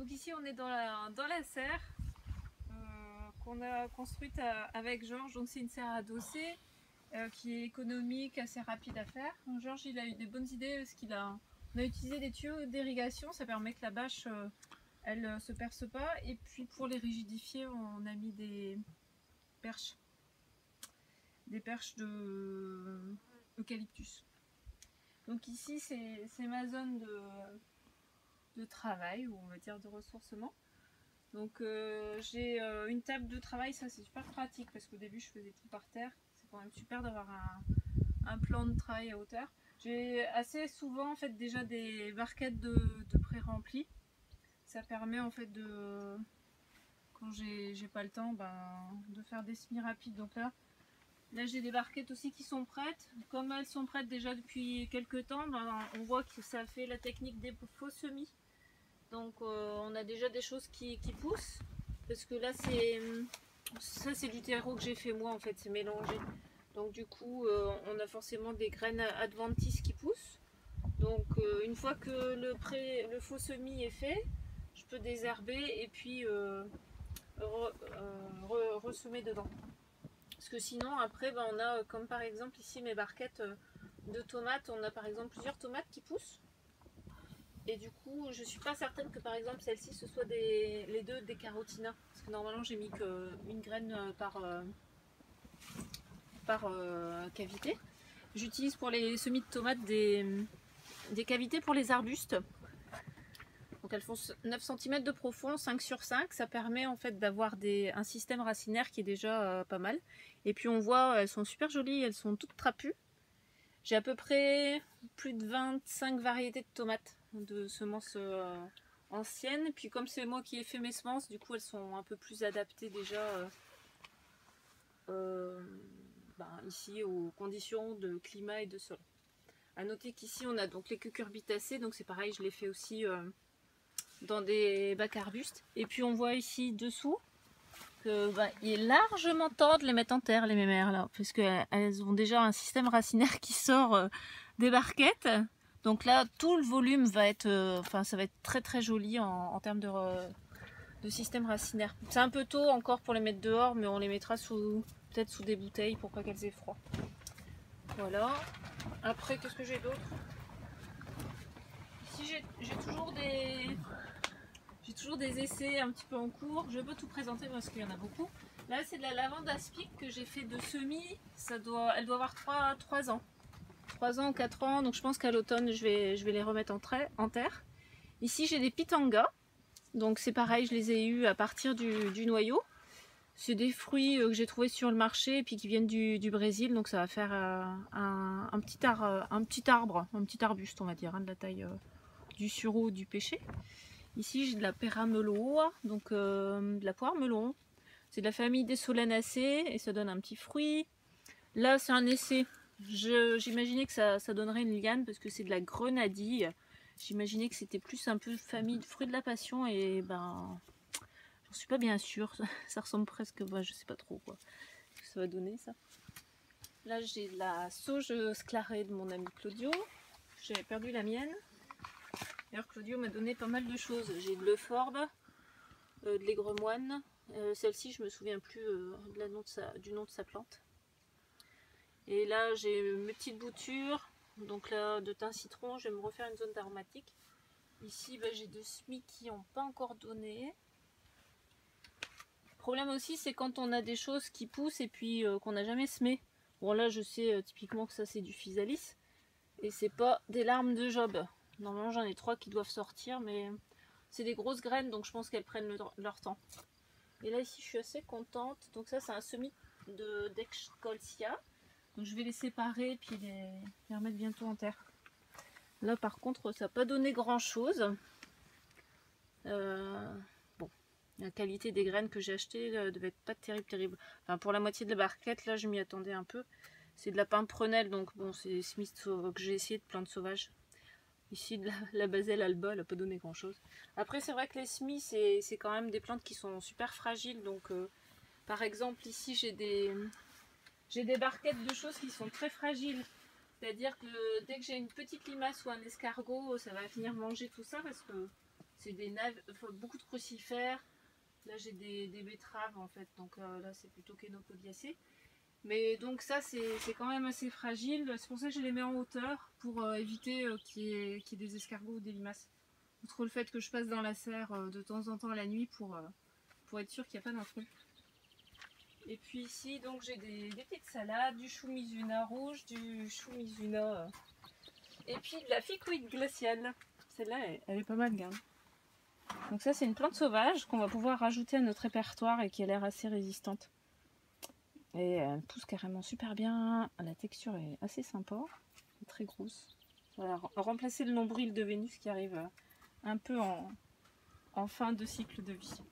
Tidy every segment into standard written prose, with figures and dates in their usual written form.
Donc ici on est dans la serre qu'on a construite avec Georges. Donc c'est une serre adossée qui est économique, assez rapide à faire. Donc Georges il a eu des bonnes idées parce on a utilisé des tuyaux d'irrigation, ça permet que la bâche elle se perce pas. Et puis pour les rigidifier on a mis des perches d'eucalyptus. Donc ici c'est ma zone de travail, ou on va dire de ressourcement. Donc j'ai une table de travail, ça c'est super pratique parce qu'au début je faisais tout par terre. C'est quand même super d'avoir un plan de travail à hauteur. J'ai assez souvent en fait déjà des barquettes de pré-remplies. Ça permet en fait quand j'ai pas le temps, de faire des semis rapides. Donc là j'ai des barquettes aussi qui sont prêtes. Comme elles sont prêtes déjà depuis quelques temps, on voit que ça fait la technique des faux semis. Donc on a déjà des choses qui poussent. Parce que là ça c'est du terreau que j'ai fait moi en fait, c'est mélangé. Donc du coup on a forcément des graines adventices qui poussent. Donc une fois que le faux semis est fait, je peux désherber et puis ressemer dedans. Parce que sinon après on a comme par exemple ici mes barquettes de tomates, on a par exemple plusieurs tomates qui poussent. Et du coup je suis pas certaine que par exemple celle-ci ce soit les deux des carotinas. Parce que normalement j'ai mis qu'une graine par cavité. J'utilise pour les semis de tomates des cavités pour les arbustes. Donc elles font 9 cm de profond, 5 sur 5. Ça permet en fait d'avoir un système racinaire qui est déjà pas mal. Et puis on voit, elles sont super jolies, elles sont toutes trapues. J'ai à peu près plus de 25 variétés de tomates, de semences anciennes. Puis comme c'est moi qui ai fait mes semences, du coup elles sont un peu plus adaptées déjà ici aux conditions de climat et de sol. A noter qu'ici on a donc les cucurbitacées, donc c'est pareil, je les fais aussi dans des bacs arbustes. Et puis on voit ici dessous que il est largement temps de les mettre en terre, les mémères là, parce qu'elles ont déjà un système racinaire qui sort des barquettes. Donc là tout le volume va être, ça va être très très joli en termes de système racinaire. C'est un peu tôt encore pour les mettre dehors, mais on les mettra peut-être sous des bouteilles pour pas qu'elles aient froid. Voilà. Après qu'est-ce que j'ai d'autre? Ici j'ai toujours des essais un petit peu en cours. Je peux tout présenter parce qu'il y en a beaucoup. Là c'est de la lavande aspic que j'ai fait de semis. Elle doit avoir 3 ans. 3 ans ou 4 ans. Donc je pense qu'à l'automne je vais les remettre en terre. Ici j'ai des pitangas. Donc c'est pareil, je les ai eus à partir du noyau. C'est des fruits que j'ai trouvés sur le marché et puis qui viennent du Brésil. Donc ça va faire un petit arbre, un petit arbuste on va dire, de la taille du sureau ou du pêcher. Ici j'ai de la peramello, donc de la poire melon. C'est de la famille des solanacées et ça donne un petit fruit. Là c'est un essai. J'imaginais que ça donnerait une liane parce que c'est de la grenadille. J'imaginais que c'était plus un peu famille de fruits de la passion et j'en suis pas bien sûre. Ça ressemble presque, je sais pas trop quoi ce que ça va donner ça. Là j'ai de la sauge sclarée de mon ami Claudio. J'avais perdu la mienne. D'ailleurs Claudio m'a donné pas mal de choses. J'ai de l'euphorbe, de l'aigremoine. Celle-ci je me souviens plus du nom de sa plante. Et là j'ai mes petites boutures. Donc là de thym citron, je vais me refaire une zone d'aromatique. Ici j'ai 2 semis qui n'ont pas encore donné. Le problème aussi c'est quand on a des choses qui poussent et puis qu'on n'a jamais semé. Bon là je sais typiquement que ça c'est du physalis. Et c'est pas des larmes de Job. Normalement j'en ai 3 qui doivent sortir, mais c'est des grosses graines donc je pense qu'elles prennent leur temps. Et là ici je suis assez contente. Donc ça c'est un semis d'Excolcia. Donc je vais les séparer puis les remettre bientôt en terre. Là par contre ça n'a pas donné grand chose. Bon, la qualité des graines que j'ai achetées devait être pas terrible. Enfin pour la moitié de la barquette là je m'y attendais un peu. C'est de la pimprenelle, donc bon, c'est des semis que j'ai essayé de plantes sauvages. Ici, de la baselle alba, elle n'a pas donné grand chose. Après, c'est vrai que les semis, c'est quand même des plantes qui sont super fragiles. Donc, par exemple, ici, j'ai des barquettes de choses qui sont très fragiles. C'est-à-dire que dès que j'ai une petite limace ou un escargot, ça va venir manger tout ça parce que C'est des naves, beaucoup de crucifères. Là j'ai des betteraves en fait, donc là c'est plutôt Chenopodiacées. Mais donc ça c'est quand même assez fragile, c'est pour ça que je les mets en hauteur pour éviter qu'il y ait des escargots ou des limaces. Outre le fait que je passe dans la serre de temps en temps la nuit pour être sûr qu'il n'y a pas d'intrus. Et puis ici donc j'ai des petites salades, du chou Mizuna rouge, du chou Mizuna et puis de la ficouite glaciale. Celle-là elle est pas mal garde. Donc ça c'est une plante sauvage qu'on va pouvoir rajouter à notre répertoire et qui a l'air assez résistante. Et elle pousse carrément super bien, la texture est assez sympa, très grosse. Ça va remplacer le nombril de Vénus qui arrive un peu en fin de cycle de vie.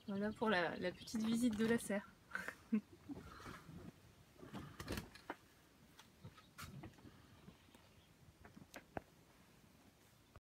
Voilà pour la petite visite de la serre.